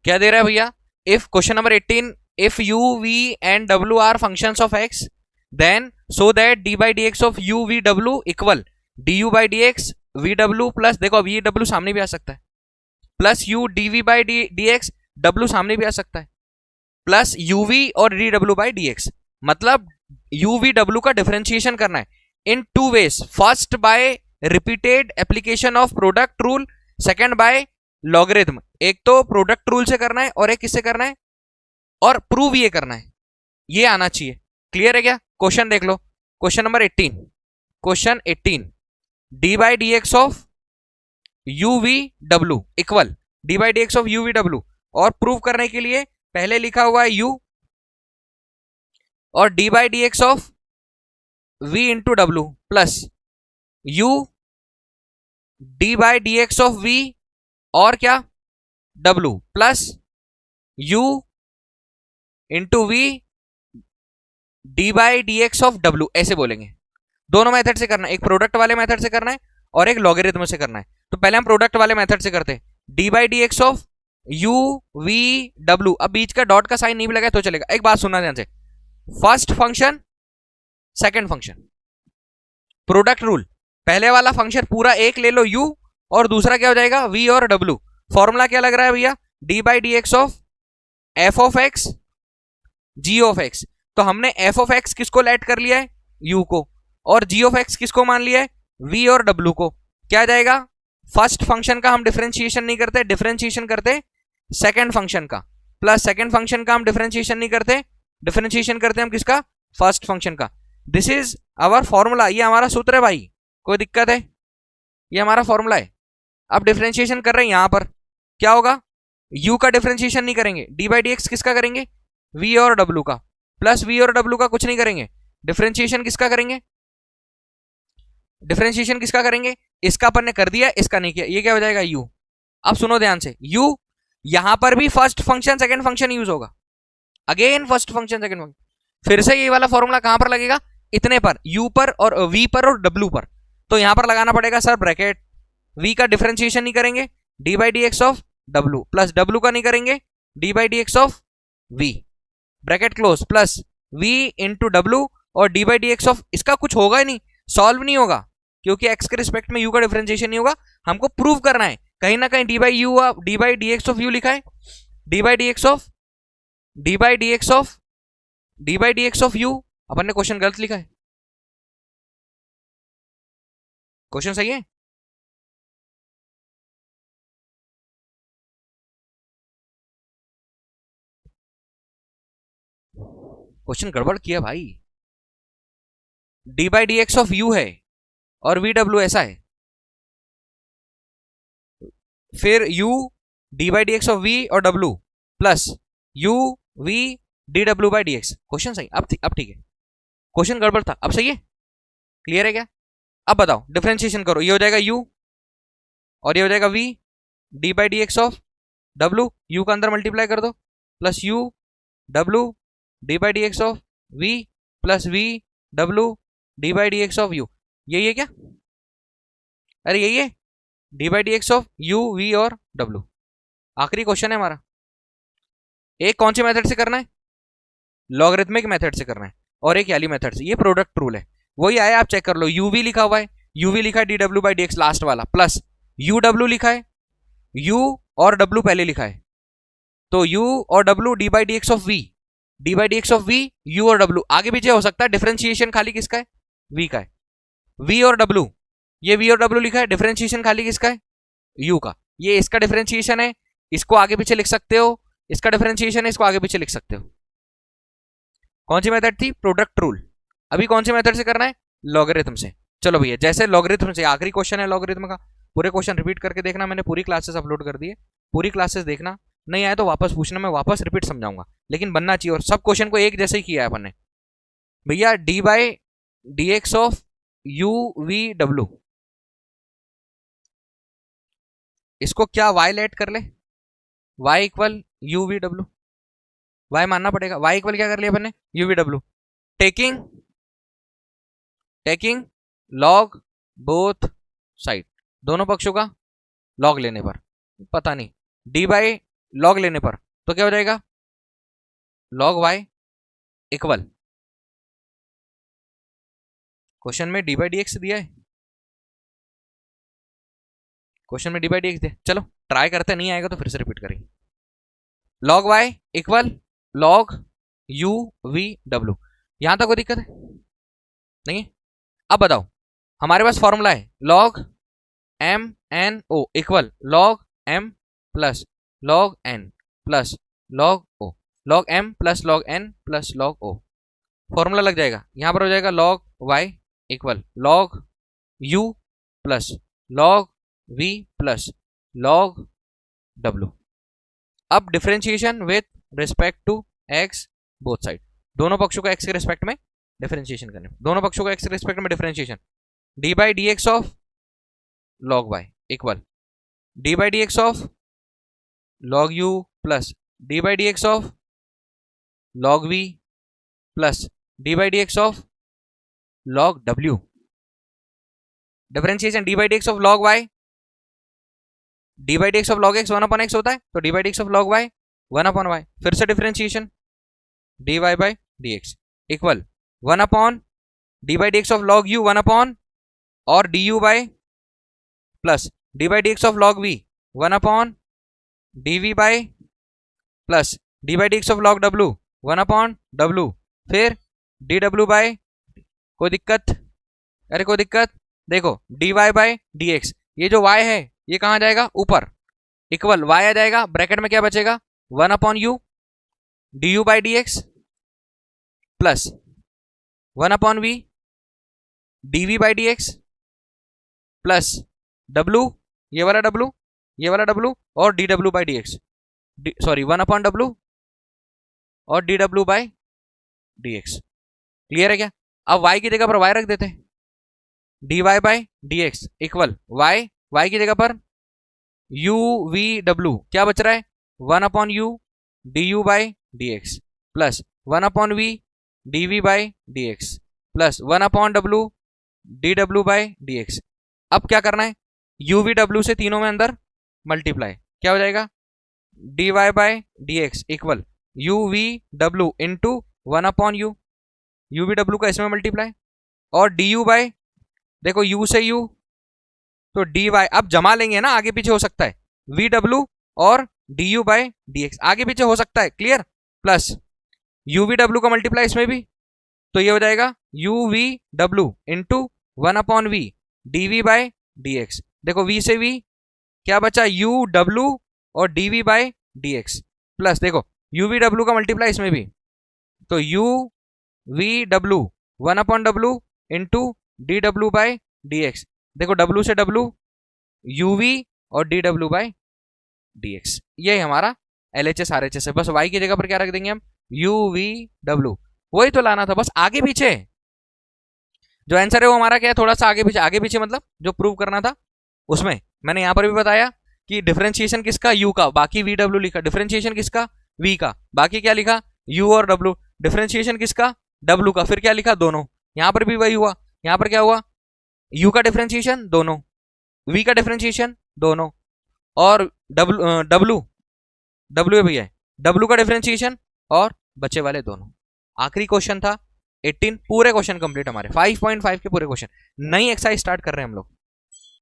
क्या दे रहा है भैया? If question number 18, if u v and w are functions of x, then so that d by dx of u v w equal du by dx v w plus, देखो अब ये w सामने भी आ सकता है, plus u dv by dx, w सामने भी आ सकता है, प्लस uv और dw by dx। मतलब uv w का डिफरेंशिएशन करना है in two ways. First by repeated application of product rule, second by logarithm. एक तो प्रोडक्ट रूल से करना है और एक किससे करना है, और प्रूव ये करना है, ये आना चाहिए। क्लियर है क्या? क्वेश्चन देख लो, question number 18। Question 18, D by D x of U V W equal D by D x of U V W, और प्रूव करने के लिए पहले लिखा हुआ है u और D by D x of v into W plus u D by D x of v और क्या w plus u into v D by D x of w, ऐसे बोलेंगे। दोनों मेथड से करना है, एक प्रोडक्ट वाले मेथड से करना है और एक लॉगरिथम से करना है। तो पहले हम प्रोडक्ट वाले मेथड से करते हैं, D by D x of U V W. अब बीच का डॉट का साइन नहीं भी लगा तो चलेगा। एक बात सुनना ध्यान से, first function second function, product rule, पहले वाला फंक्शन पूरा एक ले लो u और दूसरा क्या हो जाएगा v और w। फॉर्मूला क्या लग रहा है भैया, D by D x of F of X G of X. तो हमने एफ ऑफ एक्स किसको लेट कर लिया है, u को, और जी ऑफ एक्स किसको मान लिया है, v और w को। क्या जाएगा, फर्स्ट फंक्शन का हम डिफरेंशिएशन नहीं करते, डिफरेंशिएशन करते सेकंड फंक्शन का, प्लस सेकंड फंक्शन का हम डिफरेंशिएशन नहीं करते, डिफरेंशिएशन करते हम किसका, फर्स्ट फंक्शन का। दिस इज आवर फॉर्मूला, ये हमारा सूत्र है भाई, कोई दिक्कत है, ये हमारा फॉर्मूला है। अब डिफरेंशिएशन कर रहे हैं, यहां पर क्या होगा, u का डिफरेंशिएशन नहीं करेंगे, डी बाई डी एक्स किसका करेंगे, v और w का, प्लस v और w का कुछ नहीं करेंगे, डिफरेंशिएशन किसका करेंगे, डिफरेंशिएशन किसका करेंगे, इसका अपन ने कर दिया, इसका नहीं किया, ये क्या हो जाएगा u। अब सुनो ध्यान से, u यहां पर भी first function second function use होगा, again first function second function, फिर से ये वाला फॉर्मूला कहां पर लगेगा, इतने पर, u पर और v पर और w पर। तो यहां पर लगाना पड़ेगा सर ब्रैकेट, v का डिफरेंशिएशन नहीं करेंगे, D by D x of w, plus w का नहीं करेंगे, D by D x of v, bracket close, plus v into w और D by D x of, इसका कुछ होगा ही नहीं, सॉल्व नहीं होगा, क्योंकि x के रिस्पेक्ट में u का डिफरेंशिएशन नहीं होगा, हमको प्रूव करना है। कहीं ना कहीं d by u, d by D x of u लिखा है, d by D x of, d by D x of, d by D x of u, अपन ने क्वेश्चन गलत लिखा है, क्वेश्चन सही है, क्वेश्चन गड़बड़ किया भाई, D by D x of you है और वी डब्ल्यू ऐसा है, फिर u D by D x of v और w plus u v D W by D x. Question सही, अब ठीक है, क्वेश्चन गड़बड़ था, अब सही है, क्लियर है क्या? अब बताओ डिफरेंशिएशन करो, ये हो जाएगा u और ये हो जाएगा v D by D x of w, u का अंदर मल्टीप्लाई कर दो, plus u w D by D x of v plus v w D by D x of u। यही है क्या, अरे यही है, d by D x of u v और w। आखिरी क्वेश्चन है हमारा, एक कौन से मेथड से करना है, लॉगरिथमिक मेथड से करना है, और एक याली मेथड से। ये प्रोडक्ट रूल है, वही आया, आप चेक कर लो, u v लिखा हुआ है, u v लिखा है D W by D x last वाला, प्लस u w लिखा है, u और w पहले लिखा है, तो u और w D by D x of v, D by D x of v, u और w आगे पीछे हो सकता है, डिफरेंशिएशन खाली किसका है, v का है, v और w, ये v और w लिखा है, डिफरेंशिएशन खाली किसका है, u का, ये इसका डिफरेंशिएशन है, इसको आगे पीछे लिख सकते हो, इसका डिफरेंशिएशन है, इसको आगे पीछे लिख सकते हो। कौन सी मेथड थी, प्रोडक्ट रूल। अभी कौन से मेथड से करना है, लॉगरिथम से। चलो भैया, जैसे लॉगरिथम से, आखिरी क्वेश्चन है लॉगरिथम का, पूरे क्वेश्चन रिपीट करके देखना, मैंने पूरी क्लासेस अपलोड कर दी है, पूरी क्लासेस देखना, नहीं आया तो वापस पूछना, मैं वापस रिपीट समझाऊंगा, लेकिन बनना चाहिए, और सब क्वेश्चन को एक जैसे ही किया है अपन ने। भैया D by D x of U V W, इसको क्या y लेट कर ले, y equal you V W, y मानना पड़ेगा, y इक्वल क्या कर लिया अपन ने, you V W, taking taking log both side, दोनों पक्षों का लॉग लेने पर, पता नहीं, डी बाई लॉग लेने पर तो क्या हो जाएगा, लॉग वाई इक्वल, क्वेश्चन में डी बाई डी एक्स दिया है, क्वेश्चन में डी बाई डी एक्स दिया, चलो ट्राई करते, नहीं आएगा तो फिर से रिपीट करेंगे। Log Y equal log U V W, यहां तक कोई दिक्कत है नहीं है? अब बताओ, हमारे पास फॉर्मूला है log m n o equal log m plus log n plus log o, log m plus log n plus log o, formula लग जाएगा, यहां पर हो जाएगा log Y equal log you plus log we plus log डब्ल्यू। अब differentiation with respect to x both side, दोनों पक्षों का एक्स के रिस्पेक्ट में डिफरेंशिएशन करने, दोनों पक्षों का एक्स के रिस्पेक्ट में differentiation, D by D x of log Y equal D by D x of log you plus D by D x of log we plus D by D x of log W. Differentiation D by D x of log Y, D by D x of log X 1 upon X होता है, तो D by D x of log Y 1 upon Y, फिर से differentiation D Y by D x equal 1 upon d by D x of log u 1 upon और D you by plus D by D x of log v 1 upon d we by plus D by D x of log डब्ल्यू 1 upon डब्ल्यू, फिर d W by, कोई दिक्कत, अरे कोई दिक्कत, देखो d Y by D x, ये जो y है ये कहां जाएगा ऊपर, इक्वल y आ जाएगा, ब्रैकेट में क्या बचेगा 1 upon U D you by D X plus 1 upon V D we by D X plus w, ये वाला w, ये वाला w और D W by D X, sorry 1 upon w और D W by D X. Clear है क्या? अब y की जगह पर y रख देते हैं, D Y by D x equal y की जगह पर u v w, क्या बच रहा है 1 upon u D you by D X plus 1 upon v D we by D X plus 1 upon w D W by D X. अब क्या करना है, u v w से तीनों में अंदर मल्टीप्लाई, क्या हो जाएगा D Y by D x equal u v w into 1 upon u v w का इसमें मल्टीप्लाई और डी यू बाई, देखो u से u तो डी वाई, अब जमा लेंगे ना, आगे पीछे हो सकता है, वी डब्ल्यू और D you by D X आगे पीछे हो सकता है, clear, plus U V W का मल्टीप्लाई इसमें भी, तो ये हो जाएगा U V W into 1 upon V D we by D X, देखो v से v क्या बचा यू डब्ल्यू और D we by D X plus देखो यू वी डब्ल्यू का मल्टीप्लाई इसमें भी, तो U V W 1 upon W into D W by D X, देखो w से w uv और dw बाई dx, ये हमारा LHS RHS है। बस y की जगह पर क्या रख देंगे हम uv w, वही तो लाना था, बस आगे पीछे जो आंसर है वो हमारा क्या है, थोड़ा सा आगे पीछे मतलब जो प्रूव करना था उसमें मैंने यहां पर भी बताया कि डिफरेंशिएशन किसका u का, बाकी vw लिखा, डिफरेंशिएशन किसका v का, बाकी क्या लिखा u और w, डिफरेंशिएशन किसका w का, फिर क्या लिखा दोनों, यहां पर भी वही हुआ, यहां पर क्या हुआ u का डिफरेंशिएशन दोनों, v का डिफरेंशिएशन दोनों और w भी है, w का डिफरेंशिएशन और बचे वाले दोनों। आखिरी क्वेश्चन था 18, पूरे क्वेश्चन कंप्लीट हमारे 5.5 के पूरे क्वेश्चन। नई एक्सरसाइज स्टार्ट कर रहे हैं हम लोग।